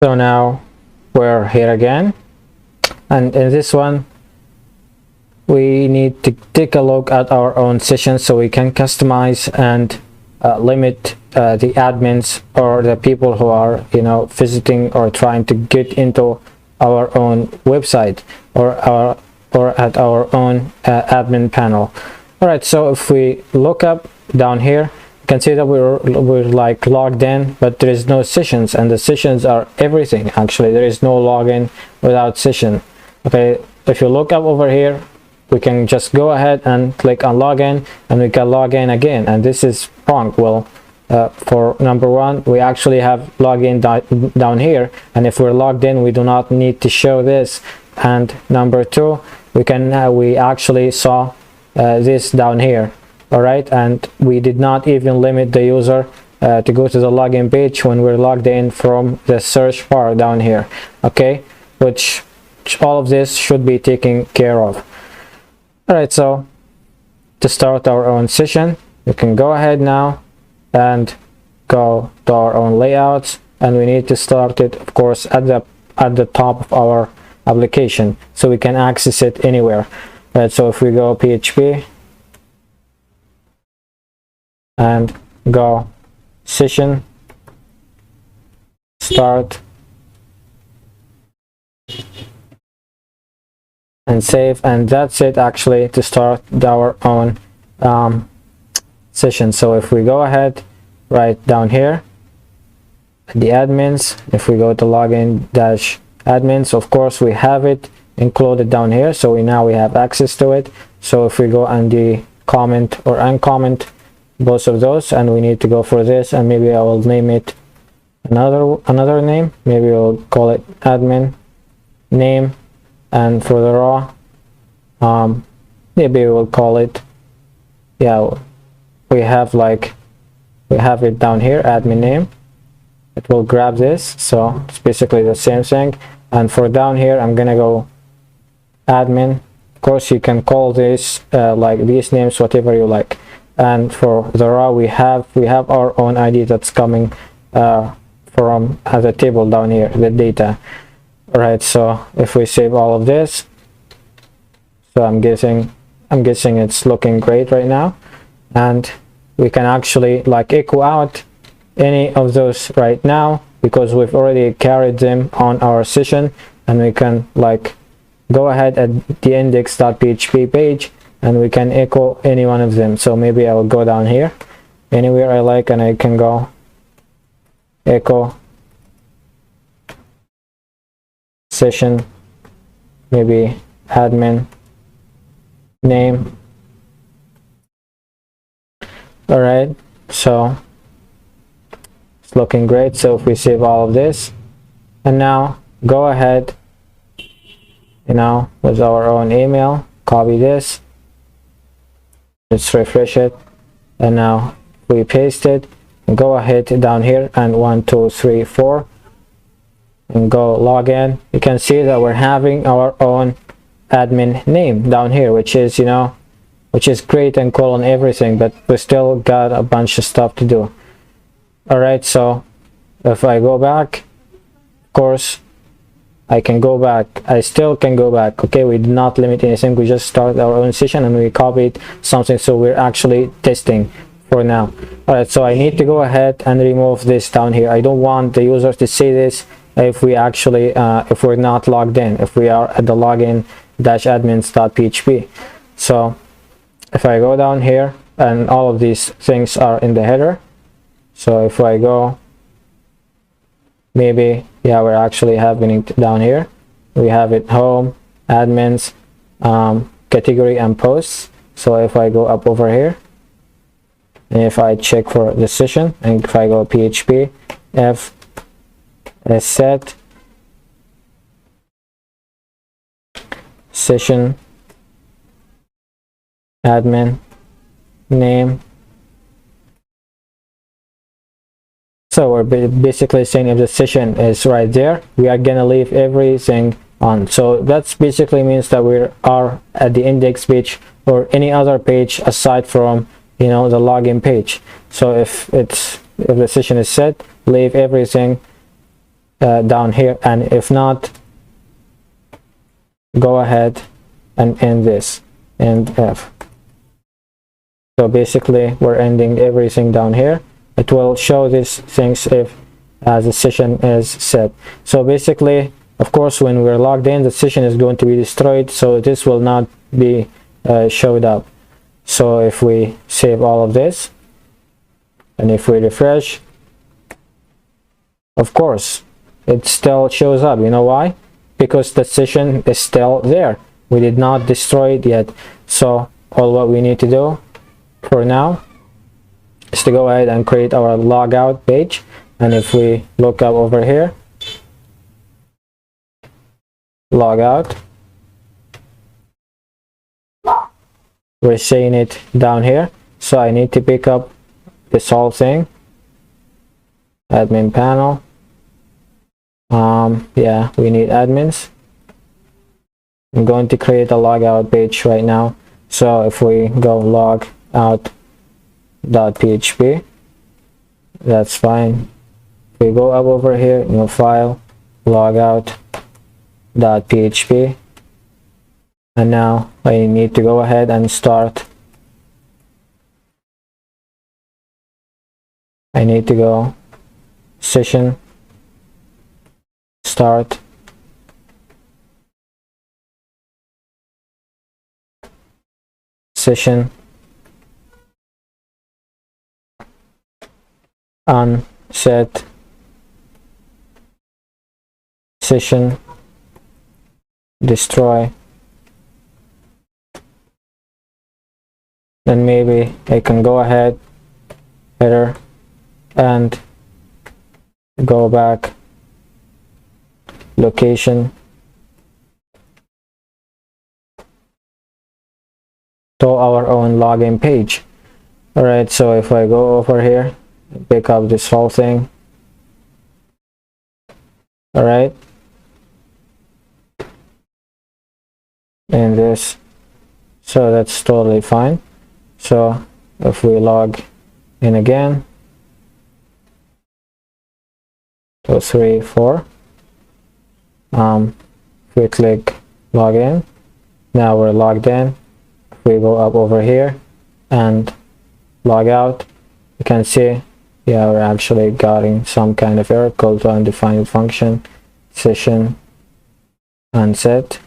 So now we're here again, and in this one we need to take a look at our own session so we can customize and limit the admins or the people who are visiting or trying to get into our own website or at our own admin panel. All right, so if we look up down here, you can see that we're like logged in, but there is no sessions, and the sessions are everything. Actually, there is no login without session. Okay, if you look up over here, we can just go ahead and click on login, and we can log in again, and this is wrong. Well, for number one, we actually have login down here, and if we're logged in, we do not need to show this. And number two, we actually saw this down here. All right, and we did not even limit the user to go to the login page when we're logged in from the search bar down here. Okay, which all of this should be taken care of. All right, so to start our own session, we can go ahead now and go to our own layouts, and we need to start it, of course, at the top of our application so we can access it anywhere. All right, so if we go PHP and go session start and save, and that's it actually to start our own session. So if we go ahead right down here, the admins, if we go to login dash admins, of course we have it included down here, so now we have access to it. So if we go and the comment or uncomment both of those, and we need to go for this, and maybe I will name it another name. Maybe we'll call it admin name, and for the raw maybe we'll call it, yeah, we have it down here, admin name. It will grab this, so it's basically the same thing. And for down here, I'm gonna go admin. Of course, you can call this like these names, whatever you like. And for the raw, we have our own ID that's coming from the table down here, the data. All right, so if we save all of this, so I'm guessing it's looking great right now, and we can actually like echo out any of those right now because we've already carried them on our session, and we can like go ahead at the index.php page and we can echo any one of them. So maybe I will go down here anywhere I like, and I can go echo session, maybe admin name. All right, so it's looking great. So if we save all of this, and now go ahead, with our own email, copy this, let's refresh it, and now we paste it, and go ahead down here and 1 2 3 4 and go log in. You can see that we're having our own admin name down here, which is great and cool and everything, but we still got a bunch of stuff to do. All right, so if I go back, of course I can go back, I still can go back. Okay, we did not limit anything, we just started our own session and we copied something, so we're actually testing for now. All right, so I need to go ahead and remove this down here. I don't want the user to see this if we actually if we're not logged in, if we are at the login dash admins.php. So if I go down here, and all of these things are in the header, so if I go, maybe, yeah, we're actually having it down here. We have it home, admins, category, and posts. So if I go up over here, and if I check for the session, and if I go PHP f set session admin name, so we're basically saying if the session is right there, we are gonna leave everything on. So that's basically means that we are at the index page or any other page aside from the login page. So if the session is set, leave everything down here, and if not, go ahead and end this, end F. So basically we're ending everything down here. It will show these things if the session is set. So basically, of course, when we're logged in, the session is going to be destroyed, so this will not be showed up. So if we save all of this and if we refresh, of course it still shows up. You know why? Because the session is still there. We did not destroy it yet. So all what we need to do for now is to go ahead and create our logout page. And if we look up over here, logout, we're seeing it down here. So I need to pick up this whole thing, admin panel. Yeah, we need admins. I'm going to create a logout page right now. So if we go logout.php, that's fine. If we go up over here, new file, logout.php, and now I need to go ahead and start. I need to go session start session unset session destroy. Then maybe I can go ahead, header, and go back, location, to our own login page. Alright, so if I go over here, pick up this whole thing. Alright, and this, so that's totally fine. So if we log in again, 2, 3, 4, we click login. Now we're logged in. If we go up over here and log out, you can see, yeah, we're actually getting some kind of error called to undefined function session unset.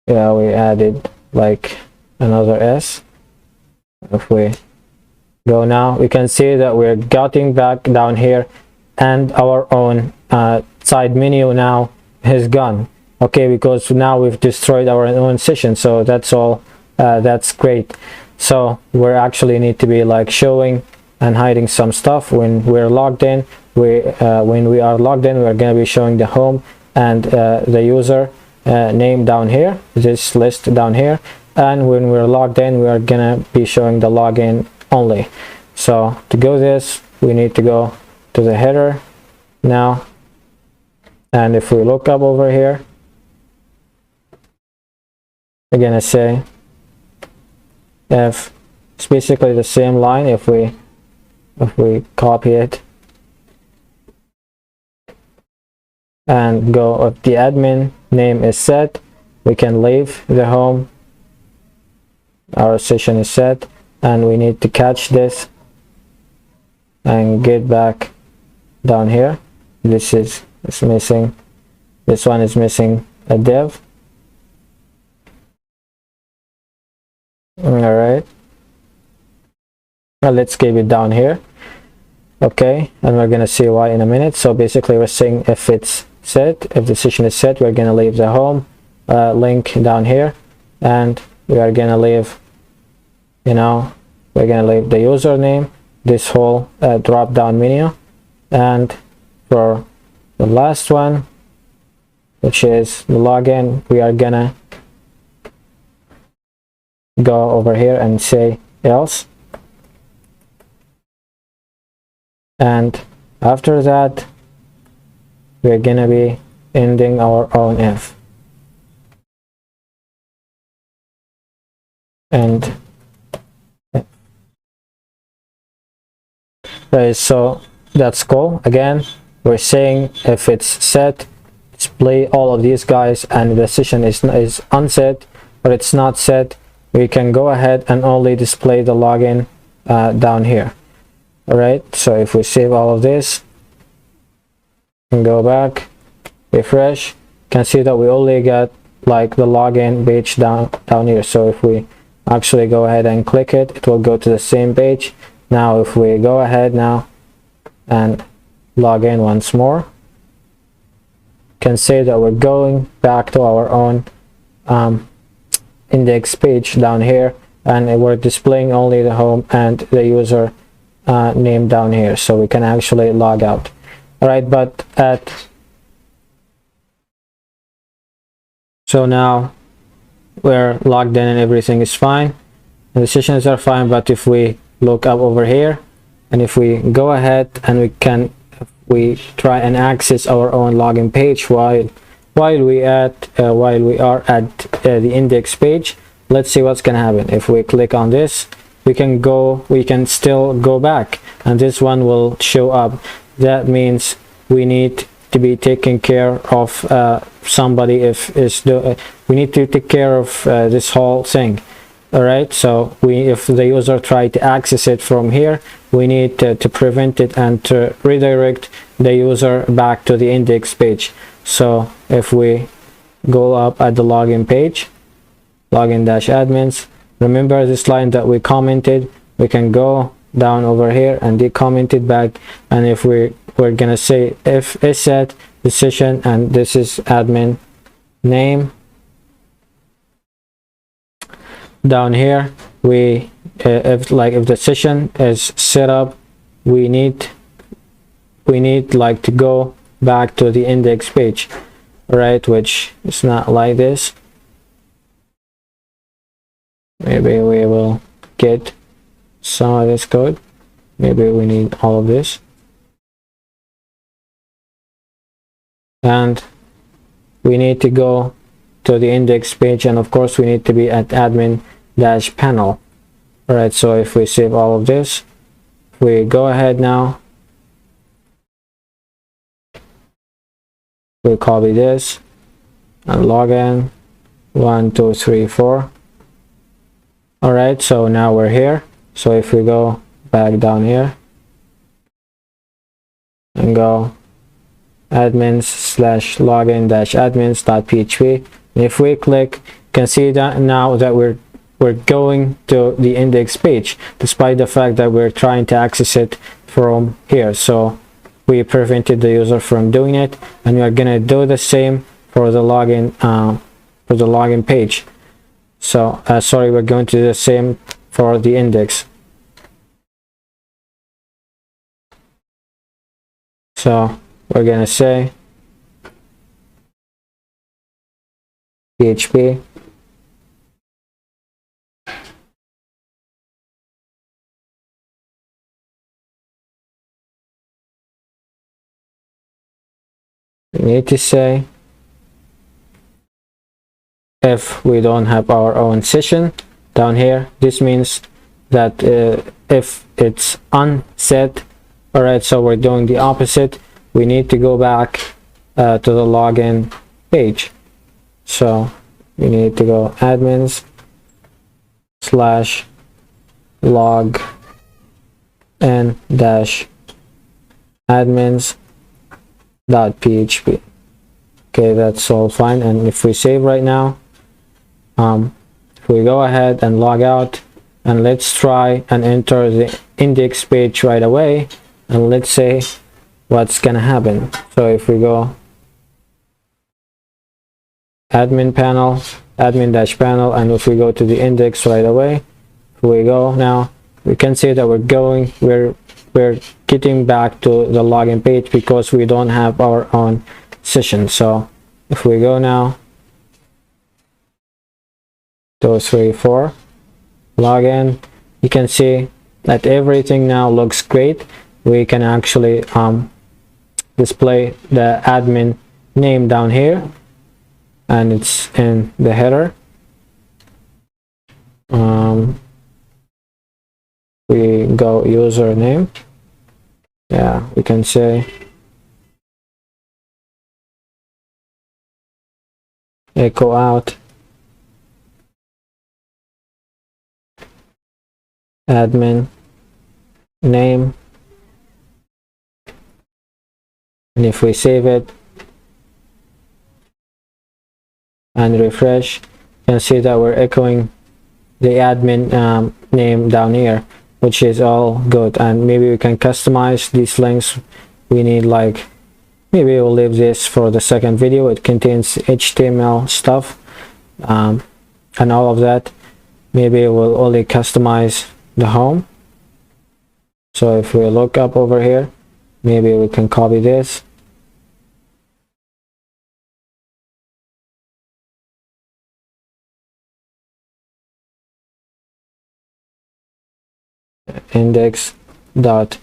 Yeah, we added like another S. If we go now, we can see that we're getting back down here, and our own side menu now is gone. Okay, because now we've destroyed our own session. So that's all. That's great. So we actually need to be like showing and hiding some stuff when we're logged in. When we are logged in, we're going to be showing the home and the user name down here, this list down here, and when we're logged in, we are gonna be showing the login only. So to go this, we need to go to the header now, and if we look up over here, we're gonna say if it's basically the same line. If we copy it and go, if the admin name is set, we can leave the home, our session is set, and we need to catch this and get back down here. This is missing, this one is missing a div. All right, well, let's keep it down here. Okay, and we're gonna see why in a minute. So basically we're saying if it's set, if the session is set, we're gonna leave the home link down here, and we are gonna leave, you know, we're gonna leave the username, this whole drop down menu, and for the last one, which is the login, we are gonna go over here and say else, and after that we're gonna be ending our own if. And right? So that's cool. Again, we're saying if it's set, display all of these guys, and the session is unset or it's not set, we can go ahead and only display the login down here. All right, so if we save all of this and go back, refresh, you can see that we only got like the login page down here. So if we actually go ahead and click it, it will go to the same page. Now if we go ahead now and log in once more, can say that we're going back to our own index page down here, and we're displaying only the home and the user name down here, so we can actually log out. All right, but so now we're logged in and everything is fine and the sessions are fine. But if we look up over here and if we go ahead and we try and access our own login page while we are at the index page, let's see what's gonna happen. If we click on this, we can still go back and this one will show up. That means we need to be taking care of somebody. We need to take care of this whole thing. All right, so if the user try to access it from here, we need to prevent it and to redirect the user back to the index page. So if we go up at the login page, login-admins, remember this line that we commented, we can go down over here and decomment it back. And if we're gonna say if is set the session and this is admin name, down here if the session is set up, we need like to go back to the index page, right, which is not like this. Maybe we will get some of this code. Maybe we need all of this, and we need to go to the index page, and of course we need to be at admin-panel. All right, so if we save all of this, we go ahead now, we copy this and log in 1 2 3 4. All right, so now we're here. So if we go back down here and go admins/login-admins.php, and if we click, you can see that now that we're going to the index page, despite the fact that we're trying to access it from here. So we prevented the user from doing it, and we are gonna do the same for the login page. So sorry, we're going to do the same for the index. So we're gonna say PHP we need to say if we don't have our own session down here. This means that if it's unset. All right, so we're doing the opposite. We need to go back to the login page. So we need to go admins/login-admins.php. Okay, that's all fine. And if we save right now, if we go ahead and log out, and let's try and enter the index page right away, and let's say what's gonna happen. So if we go admin-panel, admin-panel, and if we go to the index right away, if we go now, we can see that we're getting back to the login page because we don't have our own session. So if we go now 2 3 4 login, you can see that everything now looks great. We can actually display the admin name down here, and it's in the header. We go username, Yeah, we can say echo out admin name, and if we save it and refresh, you can see that we're echoing the admin name down here, which is all good. And maybe we can customize these links. We need, like, maybe we'll leave this for the second video. It contains HTML stuff and all of that. Maybe we'll only customize the home. So if we look up over here, maybe we can copy this, index.php.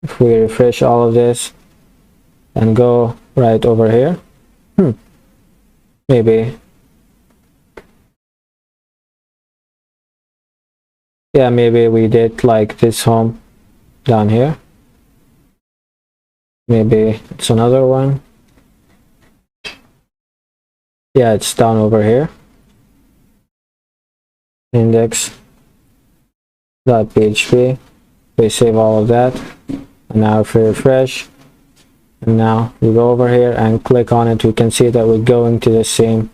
If we refresh all of this and go right over here, maybe, yeah, maybe we did like this home down here. Maybe it's another one. Yeah, it's down over here, index.php. We save all of that, and now if we refresh, and now we go over here and click on it, we can see that we're going to the same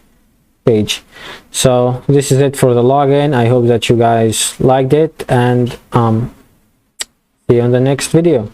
page. So this is it for the login. I hope that you guys liked it, and see you in the next video.